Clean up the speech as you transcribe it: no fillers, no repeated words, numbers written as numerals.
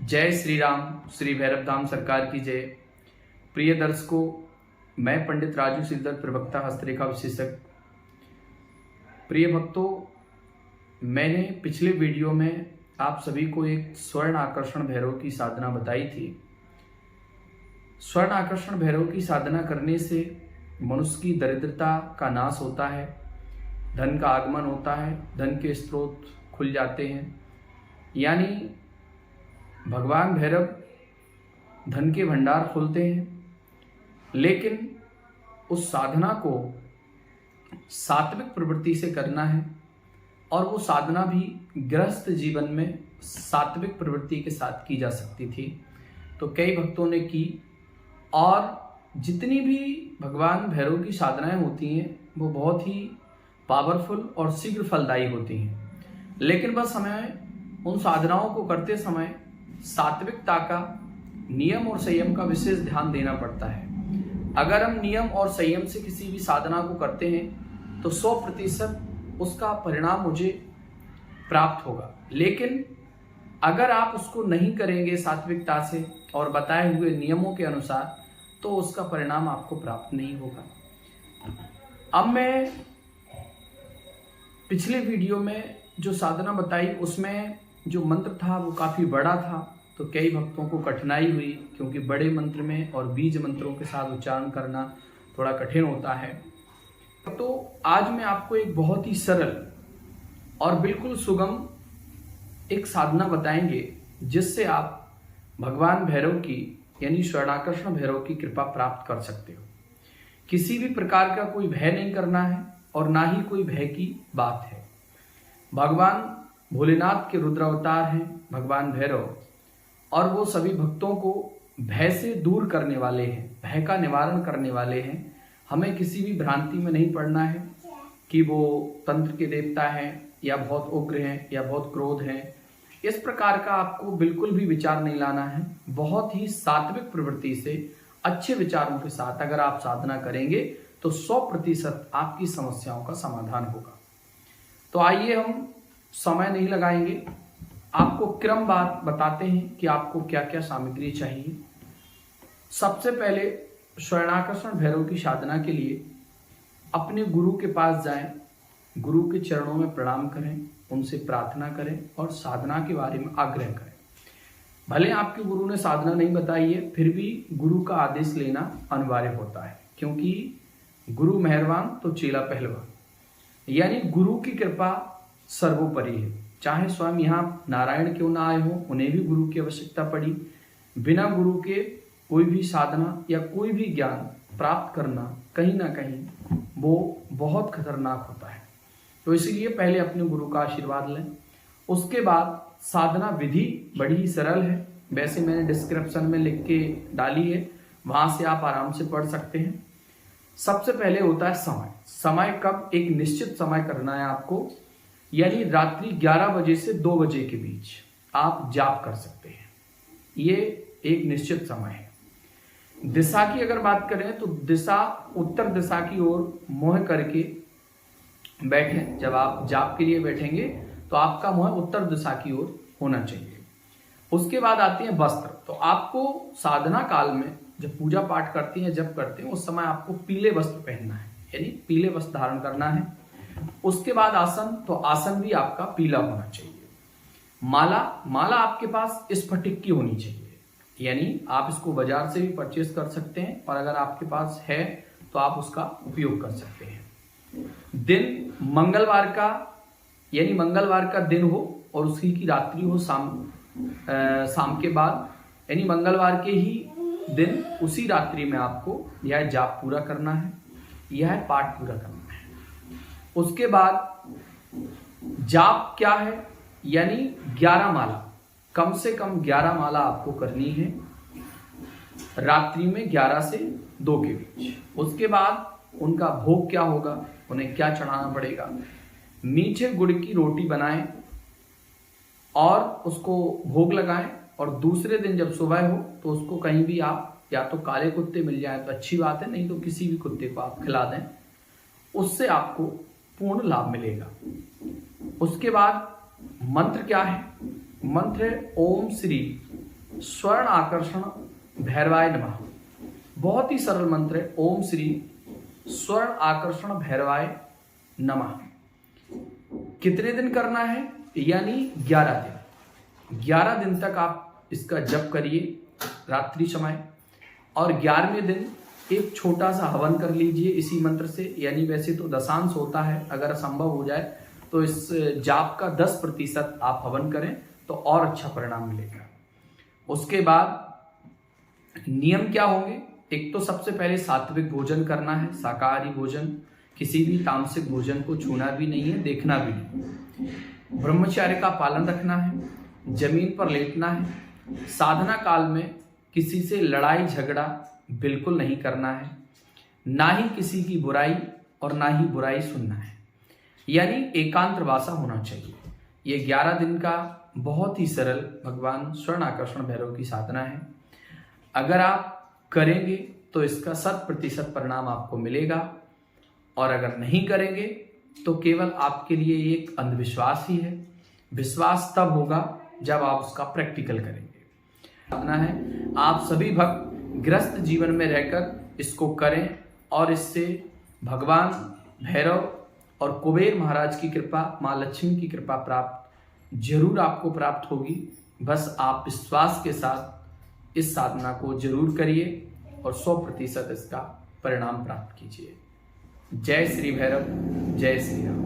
जय श्री राम। श्री भैरव धाम सरकार की जय। प्रिय दर्शकों, मैं पंडित राजू सिद्धर, प्रवक्ता हस्तरेखा विशेषज्ञ। प्रिय भक्तों, मैंने पिछले वीडियो में आप सभी को एक स्वर्ण आकर्षण भैरव की साधना बताई थी। स्वर्ण आकर्षण भैरव की साधना करने से मनुष्य की दरिद्रता का नाश होता है, धन का आगमन होता है, धन के स्रोत खुल जाते हैं। यानी भगवान भैरव धन के भंडार खोलते हैं। लेकिन उस साधना को सात्विक प्रवृत्ति से करना है, और वो साधना भी गृहस्थ जीवन में सात्विक प्रवृत्ति के साथ की जा सकती थी। तो कई भक्तों ने की, और जितनी भी भगवान भैरव की साधनाएं होती हैं वो बहुत ही पावरफुल और शीघ्र फलदायी होती हैं। लेकिन बस हमें उन साधनाओं को करते समय सात्विकता का, नियम और संयम का विशेष ध्यान देना पड़ता है। अगर हम नियम और संयम से किसी भी साधना को करते हैं तो 100% उसका परिणाम मुझे प्राप्त होगा। लेकिन अगर आप उसको नहीं करेंगे सात्विकता से और बताए हुए नियमों के अनुसार, तो उसका परिणाम आपको प्राप्त नहीं होगा। अब मैं पिछले वीडियो में जो साधना बताई उसमें जो मंत्र था वो काफ़ी बड़ा था, तो कई भक्तों को कठिनाई हुई, क्योंकि बड़े मंत्र में और बीज मंत्रों के साथ उच्चारण करना थोड़ा कठिन होता है। तो आज मैं आपको एक बहुत ही सरल और बिल्कुल सुगम एक साधना बताएंगे, जिससे आप भगवान भैरव की यानी स्वर्णाकर्षण भैरव की कृपा प्राप्त कर सकते हो। किसी भी प्रकार का कोई भय नहीं करना है और ना ही कोई भय की बात है। भगवान भोलेनाथ के रुद्रावतार हैं भगवान भैरव, और वो सभी भक्तों को भय से दूर करने वाले हैं, भय का निवारण करने वाले हैं। हमें किसी भी भ्रांति में नहीं पड़ना है कि वो तंत्र के देवता हैं या बहुत उग्र हैं या बहुत क्रोध हैं। इस प्रकार का आपको बिल्कुल भी विचार नहीं लाना है। बहुत ही सात्विक प्रवृत्ति से, अच्छे विचारों के साथ अगर आप साधना करेंगे तो 100% आपकी समस्याओं का समाधान होगा। तो आइए, हम समय नहीं लगाएंगे, आपको क्रमवार बताते हैं कि आपको क्या क्या सामग्री चाहिए। सबसे पहले स्वर्णाकर्षण भैरव की साधना के लिए अपने गुरु के पास जाएं, गुरु के चरणों में प्रणाम करें, उनसे प्रार्थना करें और साधना के बारे में आग्रह करें। भले आपके गुरु ने साधना नहीं बताई है, फिर भी गुरु का आदेश लेना अनिवार्य होता है, क्योंकि गुरु मेहरबान तो चेला पहलवान। यानी गुरु की कृपा सर्वोपरि है। चाहे स्वयं यहाँ नारायण क्यों ना आए हो, उन्हें भी गुरु की आवश्यकता पड़ी। बिना गुरु के कोई भी साधना या कोई भी ज्ञान प्राप्त करना कहीं ना कहीं वो बहुत खतरनाक होता है। तो इसीलिए पहले अपने गुरु का आशीर्वाद लें। उसके बाद साधना विधि बड़ी ही सरल है, वैसे मैंने डिस्क्रिप्शन में लिख के डाली है, वहां से आप आराम से पढ़ सकते हैं। सबसे पहले होता है समय। समय कब? एक निश्चित समय करना है आपको, यानी रात्रि 11 बजे से 2 बजे के बीच आप जाप कर सकते हैं। ये एक निश्चित समय है। दिशा की अगर बात करें तो दिशा उत्तर दिशा की ओर मुंह करके बैठें। जब आप जाप के लिए बैठेंगे तो आपका मुंह उत्तर दिशा की ओर होना चाहिए। उसके बाद आते हैं वस्त्र। तो आपको साधना काल में जब पूजा पाठ करते हैं, जब करते हैं, उस समय आपको पीले वस्त्र पहनना है, यानी पीले वस्त्र धारण करना है। उसके बाद आसन, तो आसन भी आपका पीला होना चाहिए। माला आपके पास स्फटिक की होनी चाहिए, यानी आप इसको बाजार से भी परचेज कर सकते हैं, और अगर आपके पास है तो आप उसका उपयोग कर सकते हैं। दिन मंगलवार का, यानी मंगलवार का दिन हो और उसकी की रात्रि हो शाम के बाद, यानी मंगलवार के ही दिन उसी रात्रि में आपको यह जाप पूरा करना है, यह पाठ पूरा करना है। उसके बाद जाप क्या है, यानी 11 माला, कम से कम 11 माला आपको करनी है रात्रि में 11 से 2 के बीच। उसके बाद उनका भोग क्या होगा, उन्हें क्या चढ़ाना पड़ेगा? मीठे गुड़ की रोटी बनाएं और उसको भोग लगाएं, और दूसरे दिन जब सुबह हो तो उसको कहीं भी आप, या तो काले कुत्ते मिल जाए तो अच्छी बात है, नहीं तो किसी भी कुत्ते को आप खिला दें, उससे आपको पूर्ण लाभ मिलेगा। उसके बाद मंत्र क्या है? मंत्र है ओम श्री स्वर्ण आकर्षण भैरवाय नमः। बहुत ही सरल मंत्र है, ओम श्री स्वर्ण आकर्षण भैरवाय नमः। कितने दिन करना है? यानी 11 दिन। 11 दिन तक आप इसका जप करिए रात्रि समय, और 11वें दिन एक छोटा सा हवन कर लीजिए इसी मंत्र से। यानी वैसे तो दशांश होता है, अगर संभव हो जाए तो इस जाप का 10% आप हवन करें तो और अच्छा परिणाम मिलेगा। उसके बाद नियम क्या होंगे? एक तो सबसे पहले सात्विक भोजन करना है, शाकाहारी भोजन, किसी भी तामसिक भोजन को छूना भी नहीं है, देखना भी नहीं। ब्रह्मचर्य का पालन रखना है, जमीन पर लेटना है, साधना काल में किसी से लड़ाई झगड़ा बिल्कुल नहीं करना है, ना ही किसी की बुराई और ना ही बुराई सुनना है, यानी एकांत वासा होना चाहिए। ये 11 दिन का बहुत ही सरल भगवान स्वर्ण आकर्षण भैरव की साधना है। अगर आप करेंगे तो इसका 100% परिणाम आपको मिलेगा, और अगर नहीं करेंगे तो केवल आपके लिए एक अंधविश्वास ही है। विश्वास तब होगा जब आप उसका प्रैक्टिकल करेंगे। साधना है, आप सभी भक्त ग्रस्त जीवन में रहकर इसको करें, और इससे भगवान भैरव और कुबेर महाराज की कृपा, माँ लक्ष्मी की कृपा प्राप्त जरूर आपको प्राप्त होगी। बस आप विश्वास के साथ इस साधना को जरूर करिए और 100% इसका परिणाम प्राप्त कीजिए। जय श्री भैरव, जय श्री राम।